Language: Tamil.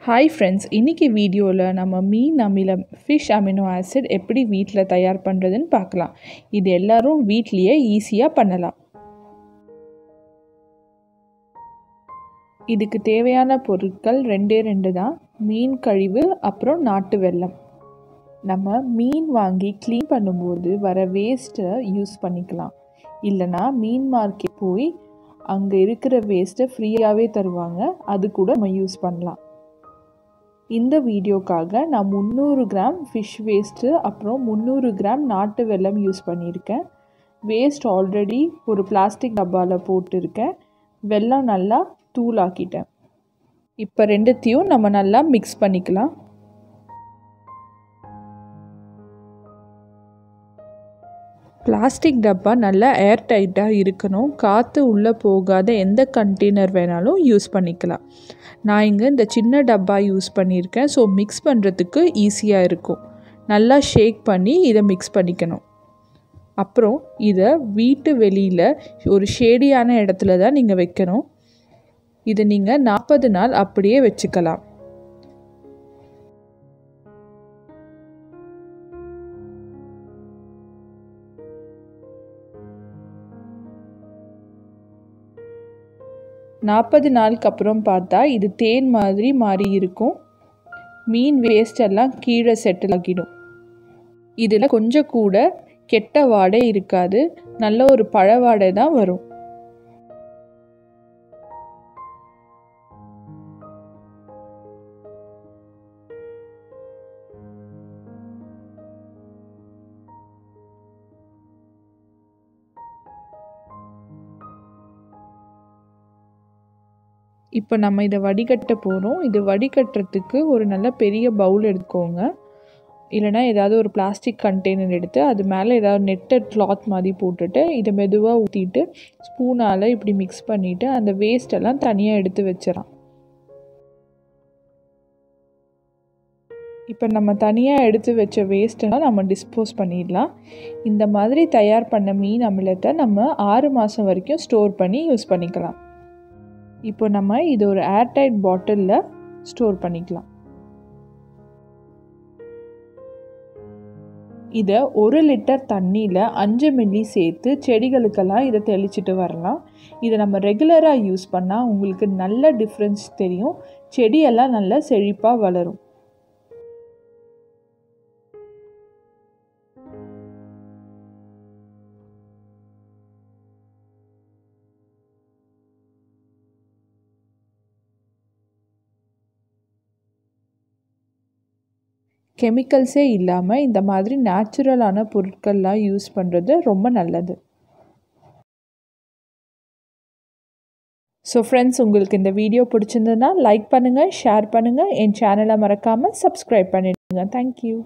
ஹாய் ஃப்ரெண்ட்ஸ், இன்றைக்கி வீடியோவில் நம்ம மீன் அமிலம் ஃபிஷ் அமினோ ஆசிட் எப்படி வீட்டில் தயார் பண்ணுறதுன்னு பார்க்கலாம். இது எல்லோரும் வீட்லேயே ஈஸியாக பண்ணலாம். இதுக்கு தேவையான பொருட்கள் ரெண்டு தான். மீன் கழிவு, அப்புறம் நாட்டு வெல்லம். நம்ம மீன் வாங்கி க்ளீன் பண்ணும்போது வர வேஸ்ட்டை யூஸ் பண்ணிக்கலாம். இல்லைனா மீன் மார்க்கெட் போய் அங்கே இருக்கிற வேஸ்ட்டை ஃப்ரீயாகவே தருவாங்க, அது கூட நம்ம யூஸ் பண்ணலாம். இந்த வீடியோக்காக நான் 300 கிராம் ஃபிஷ் வேஸ்ட்டு அப்புறம் 300 கிராம் நாட்டு வெல்லம் யூஸ் பண்ணியிருக்கேன். வேஸ்ட் ஆல்ரெடி ஒரு பிளாஸ்டிக் டப்பாவில் போட்டிருக்கேன். வெல்லம் நல்லா தூளாக்கிட்டேன். இப்போ ரெண்டுத்தையும் நம்ம நல்லா மிக்ஸ் பண்ணிக்கலாம். பிளாஸ்டிக் டப்பா நல்லா ஏர் டைட்டாக இருக்கணும். காற்று உள்ளே போகாத எந்த கண்டெய்னர் வேணாலும் யூஸ் பண்ணிக்கலாம். நான் இங்கே இந்த சின்ன டப்பா யூஸ் பண்ணியிருக்கேன். ஸோ மிக்ஸ் பண்ணுறதுக்கு ஈஸியாக இருக்கும். நல்லா ஷேக் பண்ணி இதை மிக்ஸ் பண்ணிக்கணும். அப்புறம் இதை வீட்டு வெளியில் ஒரு ஷேடியான இடத்துல தான் நீங்கள் வைக்கணும். இதை நீங்கள் 40 நாள் அப்படியே வச்சுக்கலாம். நாற்பது நாளுக்கு அப்புறம் பார்த்தா இது தேன் மாதிரி மாறி இருக்கும். மீன் வேஸ்ட் எல்லாம் கீழே செட்டில் ஆகிடும். இதில் கொஞ்சம் கூட கெட்ட வாடை இருக்காது. நல்ல ஒரு பழ வாடை தான் வரும். இப்போ நம்ம இதை வடிகட்ட போகிறோம். இது வடிகட்டுறதுக்கு ஒரு நல்ல பெரிய பவுல் எடுத்துக்கோங்க. இல்லைனா ஏதாவது ஒரு பிளாஸ்டிக் கண்டெய்னர் எடுத்து அது மேலே ஏதாவது நெட்டட் கிளாத் மாதிரி போட்டுட்டு இதை மெதுவாக ஊற்றிட்டு ஸ்பூனால் இப்படி மிக்ஸ் பண்ணிவிட்டு அந்த வேஸ்டெல்லாம் தனியாக எடுத்து வச்சிடலாம். இப்போ நம்ம தனியாக எடுத்து வச்ச வேஸ்ட்டெல்லாம் நம்ம டிஸ்போஸ் பண்ணிடலாம். இந்த மாதிரி தயார் பண்ண மீன் அமிலத்தை நம்ம 6 மாதம் வரைக்கும் ஸ்டோர் பண்ணி யூஸ் பண்ணிக்கலாம். இப்போ நம்ம இது ஒரு ஏர்டைட் பாட்டிலில் ஸ்டோர் பண்ணிக்கலாம். இதை 1 லிட்டர் தண்ணியில் 5 மில்லி சேர்த்து செடிகளுக்கெல்லாம் இதை தெளிச்சிட்டு வரலாம். இதை நம்ம ரெகுலராக யூஸ் பண்ணால் உங்களுக்கு நல்ல டிஃப்ரென்ஸ் தெரியும். செடியெல்லாம் நல்லா செழிப்பாக வளரும். கெமிக்கல்ஸே இல்லாமல் இந்த மாதிரி நேச்சுரலான பொருட்கள்லாம் யூஸ் பண்ணுறது ரொம்ப நல்லது. ஸோ ஃப்ரெண்ட்ஸ், உங்களுக்கு இந்த வீடியோ பிடிச்சிருந்ததுன்னா லைக் பண்ணுங்கள், ஷேர் பண்ணுங்கள். என் சேனலை மறக்காமல் சப்ஸ்கிரைப் பண்ணிடுங்க. தேங்க்யூ.